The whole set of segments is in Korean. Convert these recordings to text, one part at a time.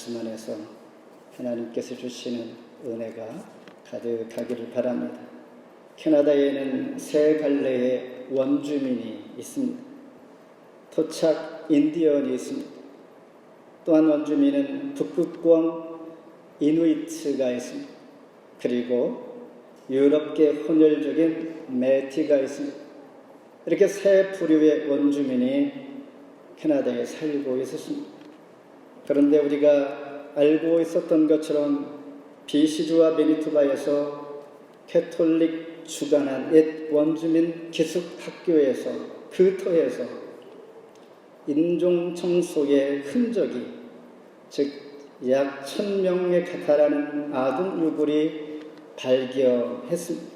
말씀 안에서 하나님께서 주시는 은혜가 가득하기를 바랍니다. 캐나다에는 세 갈래의 원주민이 있습니다. 토착 인디언이 있습니다. 또한 원주민은 북극권 이누이트가 있습니다. 그리고 유럽계 혼혈적인 메티가 있습니다. 이렇게 세 부류의 원주민이 캐나다에 살고 있었습니다. 그런데 우리가 알고 있었던 것처럼 비시주와 매니토바에서 캐톨릭 주관한 옛 원주민 기숙학교에서 그 터에서 인종 청소의 흔적이, 즉 약 1000명에 달하는 아동 유골이 발견되었습니다.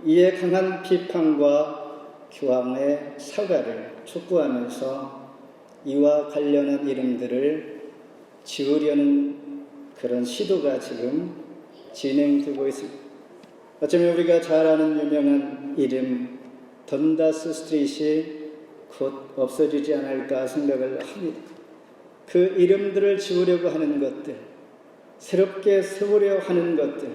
이에 강한 비판과 교황의 사과를 촉구하면서 이와 관련한 이름들을 지우려는 그런 시도가 지금 진행되고 있습니다. 어쩌면 우리가 잘 아는 유명한 이름 던다스 스트릿이 곧 없어지지 않을까 생각을 합니다. 그 이름들을 지우려고 하는 것들, 새롭게 세우려 하는 것들,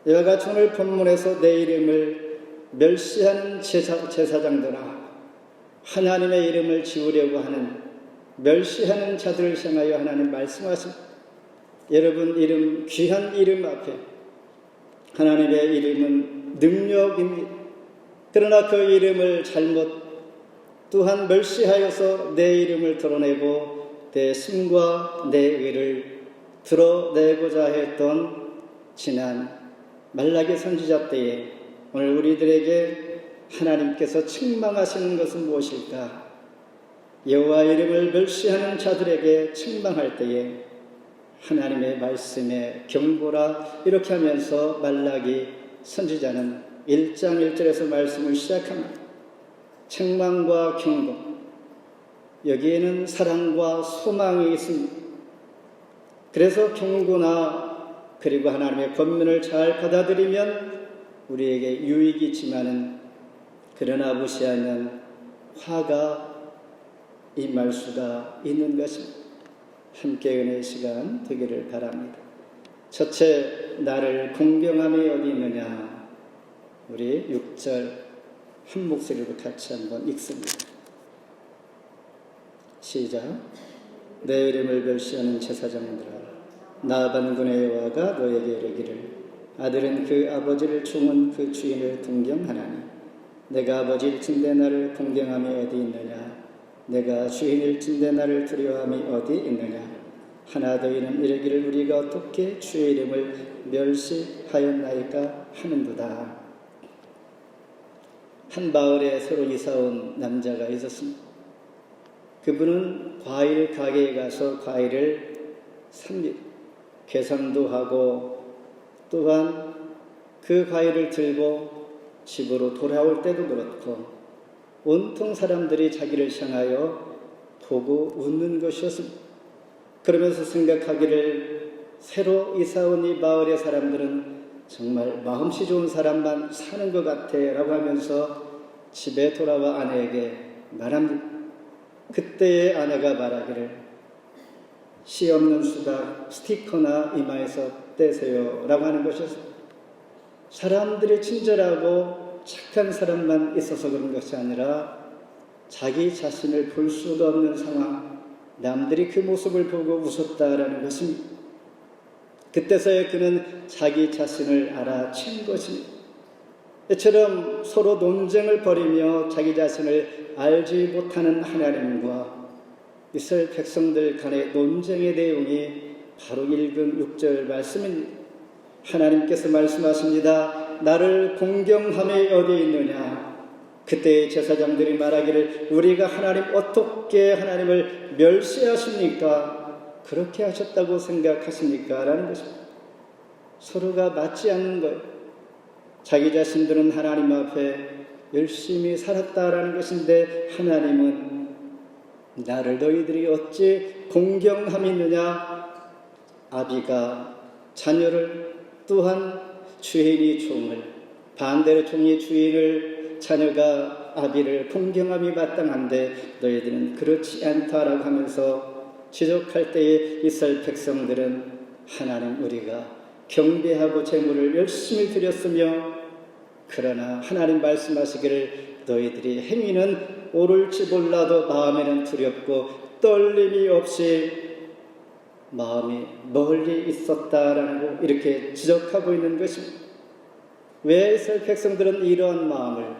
이와 같이 오늘 본문에서 내 이름을 멸시하는 제사장들아, 하나님의 이름을 지우려고 하는 멸시하는 자들을 향하여 하나님 말씀하십니다. 여러분 이름, 귀한 이름 앞에 하나님의 이름은 능력입니다. 그러나 그 이름을 잘못 또한 멸시하여서 내 이름을 드러내고 내 힘과 내 의를 드러내고자 했던 지난 말라기 선지자 때에 오늘 우리들에게 하나님께서 책망하시는 것은 무엇일까? 여호와 이름을 멸시하는 자들에게 책망할 때에 하나님의 말씀에 경고라, 이렇게 하면서 말라기 선지자는 1장 1절에서 말씀을 시작합니다. 책망과 경고, 여기에는 사랑과 소망이 있습니다. 그래서 경고나 그리고 하나님의 권면을 잘 받아들이면 우리에게 유익이 있지만은, 그러나 무시하면 화가 임할 수가 있는 것입니다. 함께 은혜의 시간 되기를 바랍니다. 첫째, 나를 공경함이 어디 있느냐. 우리 6절 한 목소리로 같이 한번 읽습니다. 시작. 내 이름을 멸시하는 제사장들아, 나반군의 여호와가 너에게 이르기를, 아들은 그 아버지를, 종은 그 주인을 동경하나니, 내가 아버지일진대 나를 공경함이 어디 있느냐. 내가 주인일진대 나를 두려워함이 어디 있느냐. 하나 더 이는 이르기를, 우리가 어떻게 주의 이름을 멸시하였나이까 하는도다. 한 마을에 새로 이사온 남자가 있었습니다. 그분은 과일 가게에 가서 과일을 삽니다. 계산도 하고 또한 그 과일을 들고 집으로 돌아올 때도 그렇고 온통 사람들이 자기를 향하여 보고 웃는 것이었습니다. 그러면서 생각하기를, 새로 이사온 이 마을의 사람들은 정말 마음씨 좋은 사람만 사는 것 같아 라고 하면서 집에 돌아와 아내에게 말합니다. 그때의 아내가 말하기를, 씨 없는 수박 스티커나 이마에서 떼세요 라고 하는 것이었습니다. 사람들이 친절하고 착한 사람만 있어서 그런 것이 아니라 자기 자신을 볼 수가 없는 상황, 남들이 그 모습을 보고 웃었다라는 것입니다. 그때서야 그는 자기 자신을 알아챈 것입니다. 이처럼 서로 논쟁을 벌이며 자기 자신을 알지 못하는 하나님과 이스라엘 백성들 간의 논쟁의 내용이 바로 읽은 6절 말씀입니다. 하나님께서 말씀하십니다. 나를 공경함이 어디 있느냐. 그때 제사장들이 말하기를, 우리가 하나님 어떻게 하나님을 멸시하십니까? 그렇게 하셨다고 생각하십니까? 라는 것입니다. 서로가 맞지 않는 거예요. 자기 자신들은 하나님 앞에 열심히 살았다라는 것인데, 하나님은 나를 너희들이 어찌 공경함이 있느냐. 아비가 자녀를, 또한 주인이 종을, 반대로 종이 주인을, 자녀가 아비를 공경함이 마땅한데 너희들은 그렇지 않다라고 하면서 지적할 때에 이스라엘 백성들은 하나님 우리가 경배하고 제물을 열심히 드렸으며 그러나 하나님 말씀하시기를 너희들이 행위는 옳을지 몰라도 마음에는 두렵고 떨림이 없이 마음이 멀리 있었다라는 거 이렇게 지적하고 있는 것입니다. 왜 이스라엘 백성들은 이러한 마음을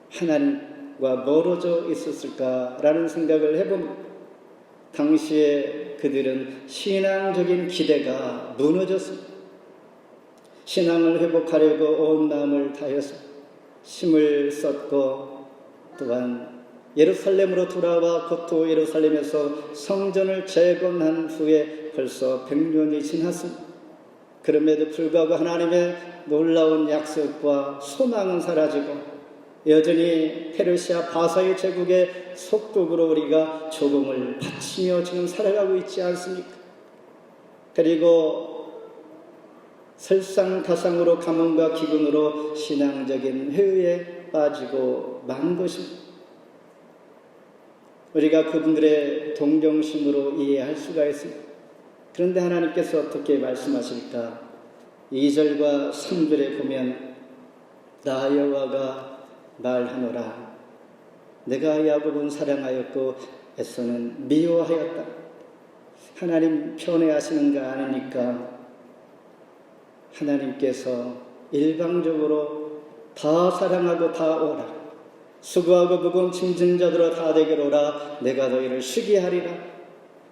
하나님과 멀어져 있었을까라는 생각을 해봅니다. 당시에 그들은 신앙적인 기대가 무너졌습니다. 신앙을 회복하려고 온 마음을 다해서 힘을 썼고 또한 예루살렘으로 돌아와 곧 예루살렘에서 성전을 재건한 후에 벌써 100년이 지났습니다. 그럼에도 불구하고 하나님의 놀라운 약속과 소망은 사라지고 여전히 페르시아 바사의 제국의 속국으로 우리가 조공을 바치며 지금 살아가고 있지 않습니까? 그리고 설상가상으로 가뭄과 기근으로 신앙적인 회의에 빠지고 만 것입니다. 우리가 그분들의 동정심으로 이해할 수가 있습니다. 그런데 하나님께서 어떻게 말씀하실까? 2절과 3절에 보면 나 여호와가 말하노라 내가 야곱은 사랑하였고 에서는 미워하였다. 하나님 편애하시는 거 아니니까 하나님께서 일방적으로 다 사랑하고 다 오라. 수고하고 무거운 짐진 자들아 다 내게로 오라. 내가 너희를 쉬게 하리라.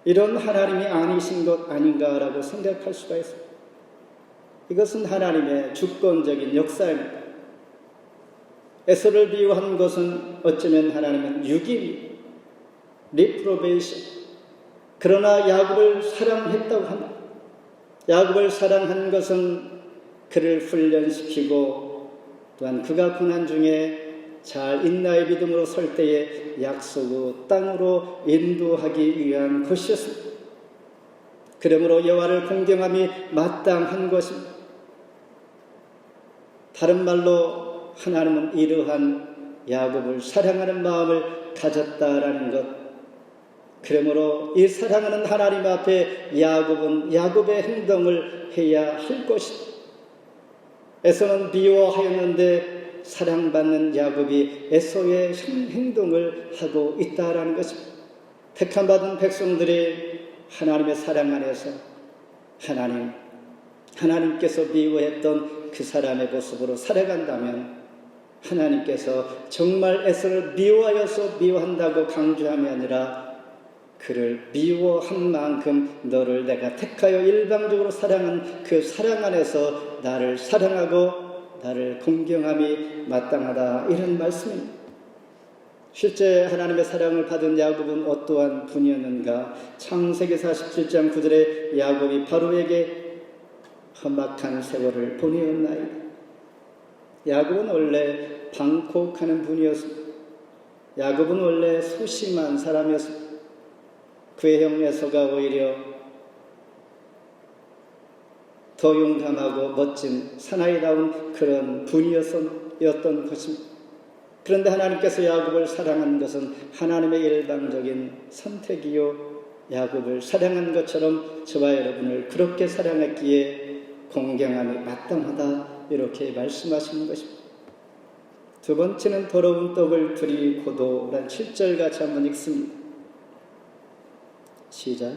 이런 하나님이 아니신 것 아닌가라고 생각할 수가 있습니다. 이것은 하나님의 주권적인 역사입니다. 에서를 미워한 것은 어쩌면 하나님은 유기, 리프로베이션. 그러나 야곱을 사랑했다고 합니다. 야곱을 사랑한 것은 그를 훈련시키고 또한 그가 고난 중에 잘 인나의 믿음으로 설 때에 약속의 땅으로 인도하기 위한 것이었습니다. 그러므로 여호와를 공경함이 마땅한 것입니다. 다른 말로 하나님은 이러한 야곱을 사랑하는 마음을 가졌다라는 것. 그러므로 이 사랑하는 하나님 앞에 야곱은 야곱의 행동을 해야 할 것이다. 에서는 미워하였는데 사랑받는 야곱이 에서의 행동을 하고 있다라는 것입니다. 택함받은 백성들이 하나님의 사랑 안에서 하나님께서 미워했던 그 사람의 모습으로 살아간다면 하나님께서 정말 에서를 미워하여서 미워한다고 강조함이 아니라 그를 미워한 만큼 너를 내가 택하여 일방적으로 사랑한 그 사랑 안에서 나를 사랑하고 나를 공경함이 마땅하다 이런 말씀입니다. 실제 하나님의 사랑을 받은 야곱은 어떠한 분이었는가? 창세기 47장 9절에 야곱이 바로에게 험악한 세월을 보내었나이다. 야곱은 원래 방콕하는 분이었습니다. 야곱은 원래 소심한 사람이었습니다. 그의 형 에서가 오히려 더 용감하고 멋진 사나이다운 그런 분이었던 것입니다. 그런데 하나님께서 야곱을 사랑한 것은 하나님의 일방적인 선택이요 야곱을 사랑한 것처럼 저와 여러분을 그렇게 사랑했기에 공경함이 마땅하다 이렇게 말씀하시는 것입니다. 두 번째는 더러운 떡을 드리고도란 7절 같이 한번 읽습니다. 시작.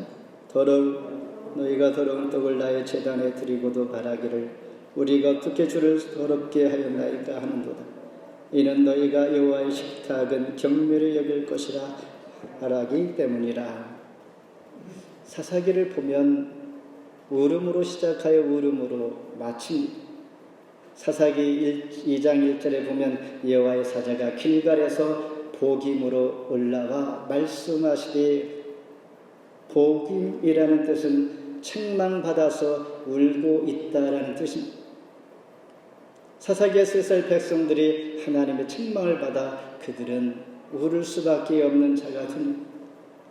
너희가 더러운 떡을 나의 제단에 드리고도 바라기를 우리가 어떻게 주를 더럽게 하였나이까 하는도다. 이는 너희가 여호와의 식탁은 경멸히 여길 것이라 말하기 때문이라. 사사기를 보면 울음으로 시작하여 울음으로 마칩니다. 사사기 2장 1절에 보면 여호와의 사자가 길갈에서 복임으로 올라와 말씀하시되 복임이라는 뜻은 책망받아서 울고 있다라는 뜻입니다. 사사기에서 이스라엘 백성들이 하나님의 책망을 받아 그들은 울을 수밖에 없는 자가 됩니다.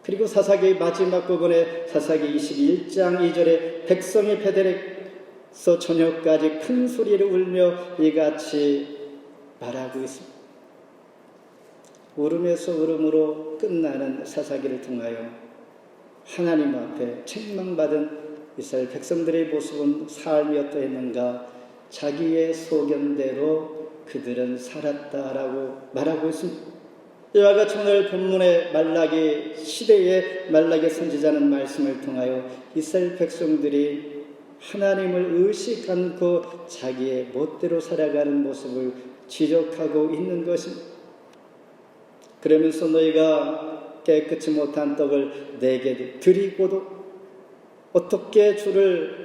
그리고 사사기 마지막 부분에 사사기 21장 2절에 백성이 베델에서 저녁까지 큰 소리를 울며 이같이 말하고 있습니다. 울음에서 울음으로 끝나는 사사기를 통하여 하나님 앞에 책망받은 이스라엘 백성들의 모습은 삶이 어떠했는가? 자기의 소견대로 그들은 살았다라고 말하고 있습니다. 이와 같이 오늘 본문의 말라기 시대의 말라기 선지자는 말씀을 통하여 이스라엘 백성들이 하나님을 의식 않고 자기의 멋대로 살아가는 모습을 지적하고 있는 것입니다. 그러면서 너희가 깨끗이 못한 떡을 내게 드리고도 어떻게 주를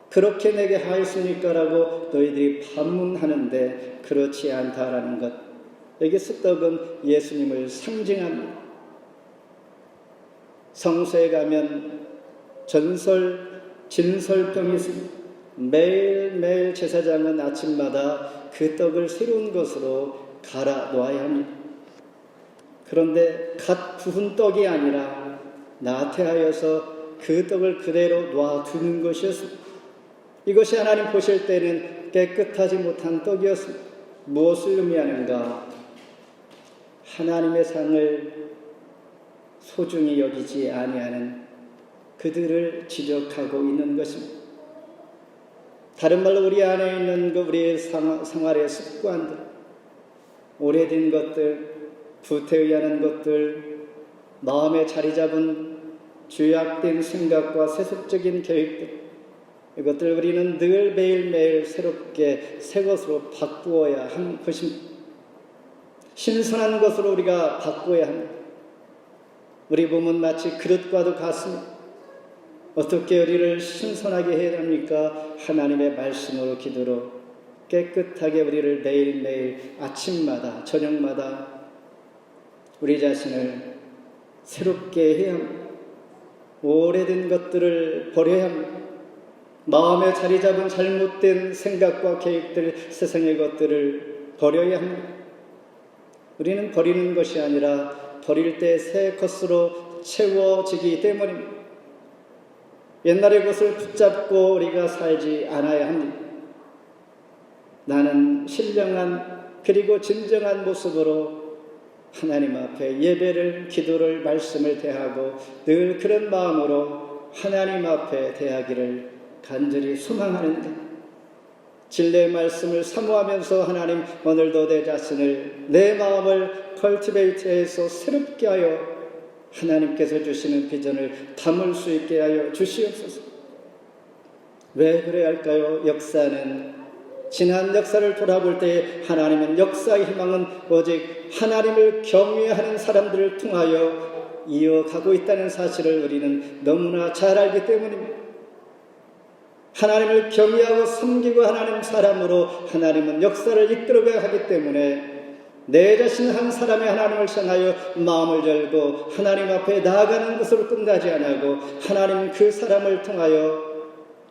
그렇게 내게 하였습니까? 라고 너희들이 반문하는데 그렇지 않다라는 것. 여기서 떡은 예수님을 상징합니다. 성소에 가면 진설병이 있습니다. 매일매일 제사장은 아침마다 그 떡을 새로운 것으로 갈아 놓아야 합니다. 그런데 갓 구운 떡이 아니라 나태하여서 그 떡을 그대로 놔두는 것이었습니다. 이것이 하나님 보실 때는 깨끗하지 못한 떡이었습니다. 무엇을 의미하는가? 하나님의 상을 소중히 여기지 아니하는 그들을 지적하고 있는 것입니다. 다른 말로 우리 안에 있는 우리의 생활의 습관들, 오래된 것들, 부태의하는 것들, 마음에 자리 잡은 죄악된 생각과 세속적인 계획들, 이것들 우리는 늘 매일매일 새롭게 새 것으로 바꾸어야 하는 것입니다. 신선한 것으로 우리가 바꾸어야 합니다. 우리 몸은 마치 그릇과도 같습니다. 어떻게 우리를 신선하게 해야 합니까? 하나님의 말씀으로 기도로 깨끗하게 우리를 매일매일 아침마다 저녁마다 우리 자신을 새롭게 해야 합니다. 오래된 것들을 버려야 합니다. 마음에 자리 잡은 잘못된 생각과 계획들, 세상의 것들을 버려야 합니다. 우리는 버리는 것이 아니라 버릴 때 새 것으로 채워지기 때문입니다. 옛날의 것을 붙잡고 우리가 살지 않아야 합니다. 나는 신령한 그리고 진정한 모습으로 하나님 앞에 예배를, 기도를, 말씀을 대하고 늘 그런 마음으로 하나님 앞에 대하기를 간절히 소망하는데, 진리의 말씀을 사모하면서 하나님 오늘도 내 자신을, 내 마음을 컬티베이트해서 새롭게 하여 하나님께서 주시는 비전을 담을 수 있게 하여 주시옵소서. 왜 그래야 할까요? 역사는, 지난 역사를 돌아볼 때 하나님은, 역사의 희망은 오직 하나님을 경외하는 사람들을 통하여 이어가고 있다는 사실을 우리는 너무나 잘 알기 때문입니다. 하나님을 경외하고 섬기고 하나님 사람으로 하나님은 역사를 이끌어가야 하기 때문에 내 자신 한 사람이 하나님을 향하여 마음을 열고 하나님 앞에 나아가는 것으로 끝나지 않고 하나님 그 사람을 통하여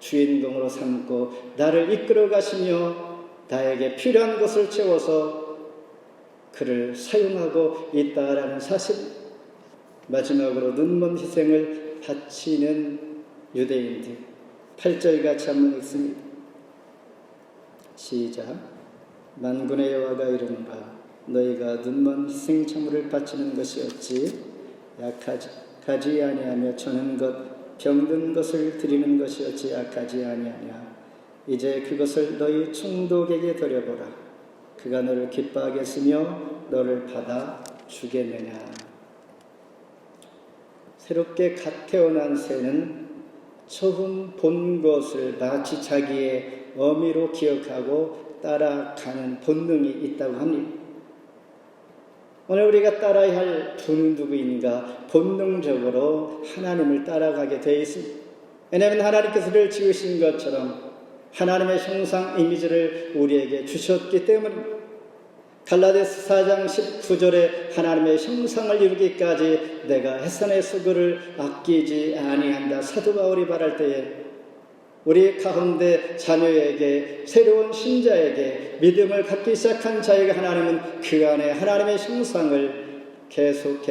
주인공으로 삼고 나를 이끌어 가시며 나에게 필요한 것을 채워서 그를 사용하고 있다라는 사실, 마지막으로 눈먼 희생을 바치는 유대인들 8절 같이 한번 읽습니다. 시작. 만군의 여호와가 이르노라. 너희가 눈먼 희생 제물을 바치는 것이 어찌 약하지 아니하며 저는 것 병든 것을 드리는 것이 어찌 약하지 아니하냐. 이제 그것을 너희 총독에게 드려보라. 그가 너를 기뻐하겠으며 너를 받아 주겠느냐. 새롭게 갓 태어난 새는 처음 본 것을 마치 자기의 어미로 기억하고 따라가는 본능이 있다고 합니다. 오늘 우리가 따라야 할 분은 누구인가? 본능적으로 하나님을 따라가게 되어 있습니다. 왜냐하면 하나님께서 우리를 지으신 것처럼 하나님의 형상 이미지를 우리에게 주셨기 때문입니다. 갈라디아서 4장 19절에 하나님의 형상을 이루기까지 내가 해산의 수고를 아끼지 아니한다. 사도 바울이 말할 때에 우리 가운데 자녀에게, 새로운 신자에게, 믿음을 갖기 시작한 자에게 하나님은 그 안에 하나님의 형상을 계속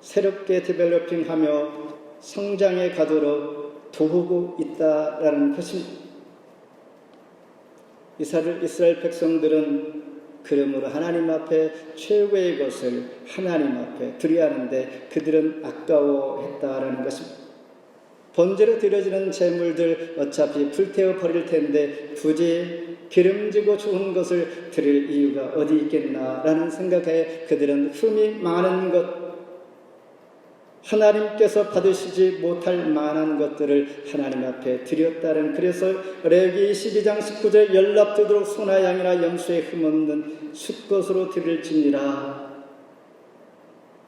새롭게 디벨로핑하며 성장해 가도록 도우고 있다라는 것입니다. 이스라엘 백성들은 그러므로 하나님 앞에 최고의 것을 하나님 앞에 드려야 하는데 그들은 아까워했다라는 것입니다. 번제로 드려지는 제물들 어차피 불태워 버릴 텐데 굳이 기름지고 좋은 것을 드릴 이유가 어디 있겠나라는 생각에 그들은 흠이 많은 것, 하나님께서 받으시지 못할 만한 것들을 하나님 앞에 드렸다는, 그래서 레위기 12장 19절 연락되도록 소나 양이나 염소의 흠없는 숫것으로 드릴지니라.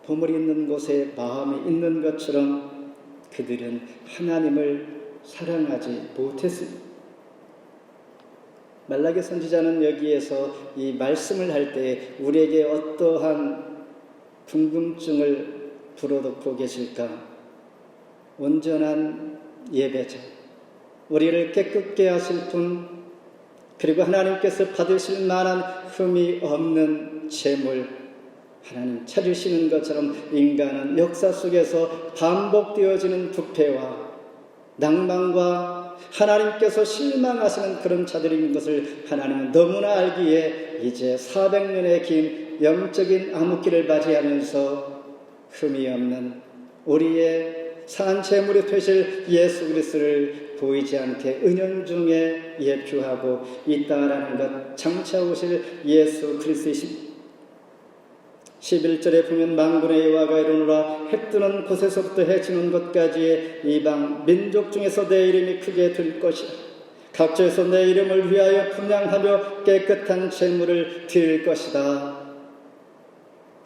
보물이 있는 곳에 마음이 있는 것처럼 그들은 하나님을 사랑하지 못했습니다. 말라기 선지자는 여기에서 이 말씀을 할 때 우리에게 어떠한 궁금증을 불어넣고 계실까? 온전한 예배자, 우리를 깨끗게 하실 분, 그리고 하나님께서 받으실 만한 흠이 없는 제물 하나님 찾으시는 것처럼 인간은 역사 속에서 반복되어지는 부패와 낭만과 하나님께서 실망하시는 그런 자들인 것을 하나님은 너무나 알기에 이제 400년의 긴 영적인 암흑기를 맞이하면서 흠이 없는 우리의 산 제물이 되실 예수 그리스도를 보이지 않게 은연중에 예표하고 있다라는 것, 장차 오실 예수 그리스도이십니다. 11절에 보면 만군의 여호와가 이르노라 해 뜨는 곳에서부터 해 지는 곳까지의 이방 민족 중에서 내 이름이 크게 들 것이라. 각처에서 내 이름을 위하여 분향하며 깨끗한 제물을 드릴 것이다.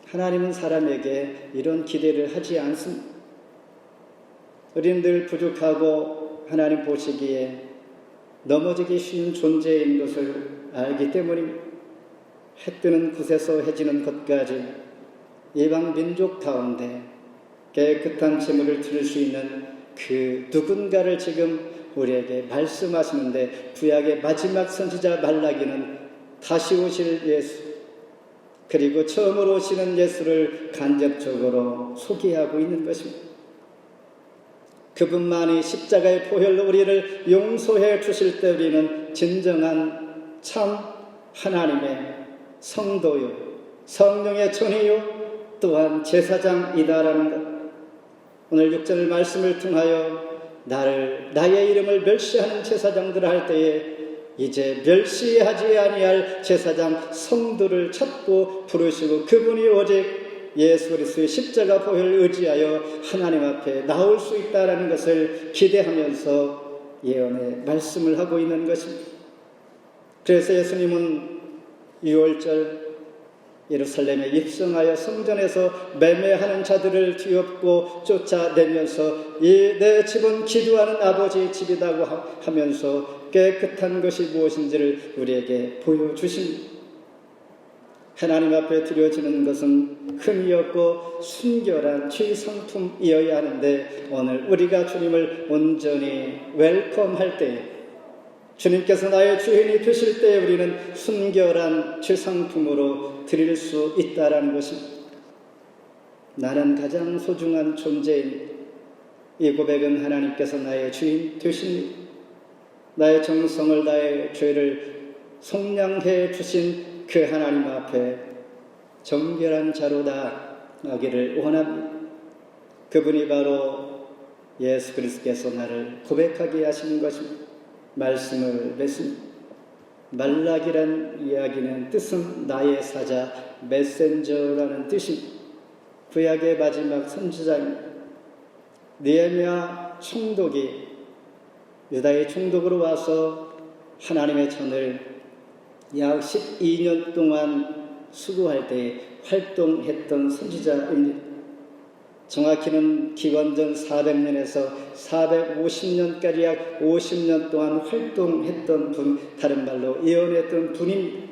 하나님은 사람에게 이런 기대를 하지 않습니다. 우리는 늘 부족하고 하나님 보시기에 넘어지기 쉬운 존재인 것을 알기 때문입니다. 해 뜨는 곳에서 해 지는 것까지 이방 민족 가운데 깨끗한 제물을 드릴 수 있는 그 누군가를 지금 우리에게 말씀하시는데, 구약의 마지막 선지자 말라기는 다시 오실 예수, 그리고 처음으로 오시는 예수를 간접적으로 소개하고 있는 것입니다. 그분만이 십자가의 보혈로 우리를 용서해 주실 때 우리는 진정한 참 하나님의 성도요, 성령의 전이요, 또한 제사장이다라는 것. 오늘 6절 말씀을 통하여 나의 이름을 멸시하는 제사장들 할 때에 이제 멸시하지 아니할 제사장 성도를 찾고 부르시고 그분이 오직 예수 그리스도의 십자가 보혈을 의지하여 하나님 앞에 나올 수 있다라는 것을 기대하면서 예언의 말씀을 하고 있는 것입니다. 그래서 예수님은 6월절 예루살렘에 입성하여 성전에서 매매하는 자들을 뒤엎고 쫓아내면서 내 집은 기도하는 아버지의 집이라고 하면서 깨끗한 것이 무엇인지를 우리에게 보여주십니다. 하나님 앞에 드려지는 것은 흠이 없고 순결한 최상품이어야 하는데, 오늘 우리가 주님을 온전히 웰컴할 때에, 주님께서 나의 주인이 되실 때에 우리는 순결한 최상품으로 드릴 수 있다라는 것입니다. 나는 가장 소중한 존재인 이 고백은 하나님께서 나의 주인 되십니다. 나의 정성을, 나의 죄를 속량해 주신 그 하나님 앞에 정결한 자로 나가기를 원합니다. 그분이 바로 예수 그리스도께서 나를 고백하게 하시는 것입니다. 말씀을 맺습니다. 말라기란 이야기는 뜻은 나의 사자, 메신저라는 뜻입니다. 구약의 마지막 선지자입니다. 느헤미야 총독이 유다의 총독으로 와서 하나님의 전을 약 12년 동안 수고할 때 활동했던 선지자입니다. 정확히는 기원전 400년에서 450년까지 약 50년 동안 활동했던 분, 다른 말로 예언했던 분입니다.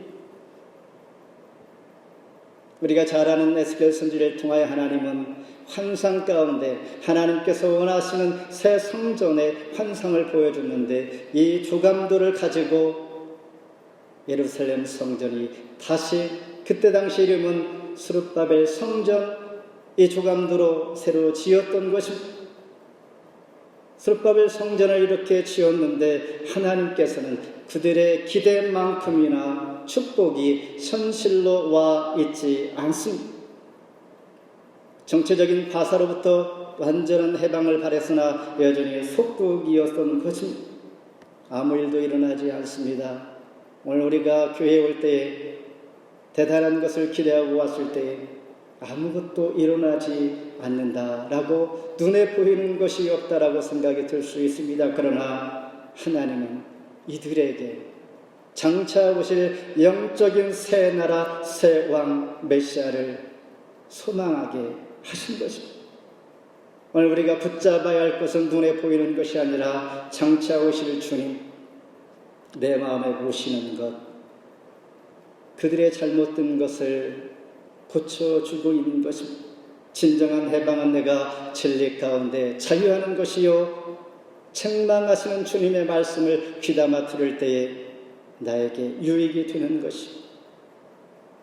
우리가 잘 아는 에스겔 선지를 통하여 하나님은 환상 가운데 하나님께서 원하시는 새 성전의 환상을 보여줬는데, 이 조감도를 가지고 예루살렘 성전이 다시, 그때 당시 이름은 스룹바벨 성전, 이 조감도로 새로 지었던 것입니다. 스룹바벨 성전을 이렇게 지었는데 하나님께서는 그들의 기대만큼이나 축복이 현실로 와 있지 않습니다. 정체적인 바사로부터 완전한 해방을 바랬으나 여전히 속국이었던 것입니다. 아무 일도 일어나지 않습니다. 오늘 우리가 교회에 올 때에 대단한 것을 기대하고 왔을 때에 아무것도 일어나지 않는다라고 눈에 보이는 것이 없다라고 생각이 들 수 있습니다. 그러나 하나님은 이들에게 장차 오실 영적인 새 나라 새 왕 메시아를 소망하게 하신 것입니다. 오늘 우리가 붙잡아야 할 것은 눈에 보이는 것이 아니라 장차 오실 주님, 내 마음에 모시는 것, 그들의 잘못된 것을 고쳐주고 있는 것입니다. 진정한 해방은 내가 진리 가운데 자유하는 것이요, 책망하시는 주님의 말씀을 귀담아 들을 때에 나에게 유익이 되는 것입니다.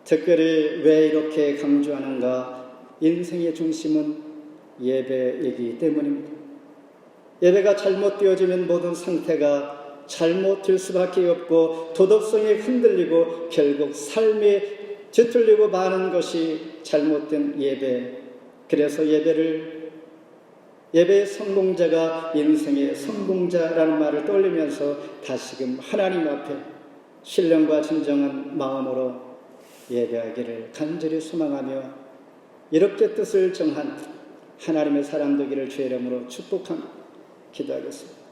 특별히 왜 이렇게 강조하는가? 인생의 중심은 예배이기 때문입니다. 예배가 잘못되어지면 모든 상태가 잘못될 수밖에 없고 도덕성이 흔들리고 결국 삶이 뒤틀리고 마는 것이 잘못된 예배. 그래서 예배의 성공자가 인생의 성공자라는 말을 떠올리면서 다시금 하나님 앞에 신령과 진정한 마음으로 예배하기를 간절히 소망하며 이렇게 뜻을 정한 하나님의 사랑 되기를 주의 이름으로 축복합니다. 기도하겠습니다.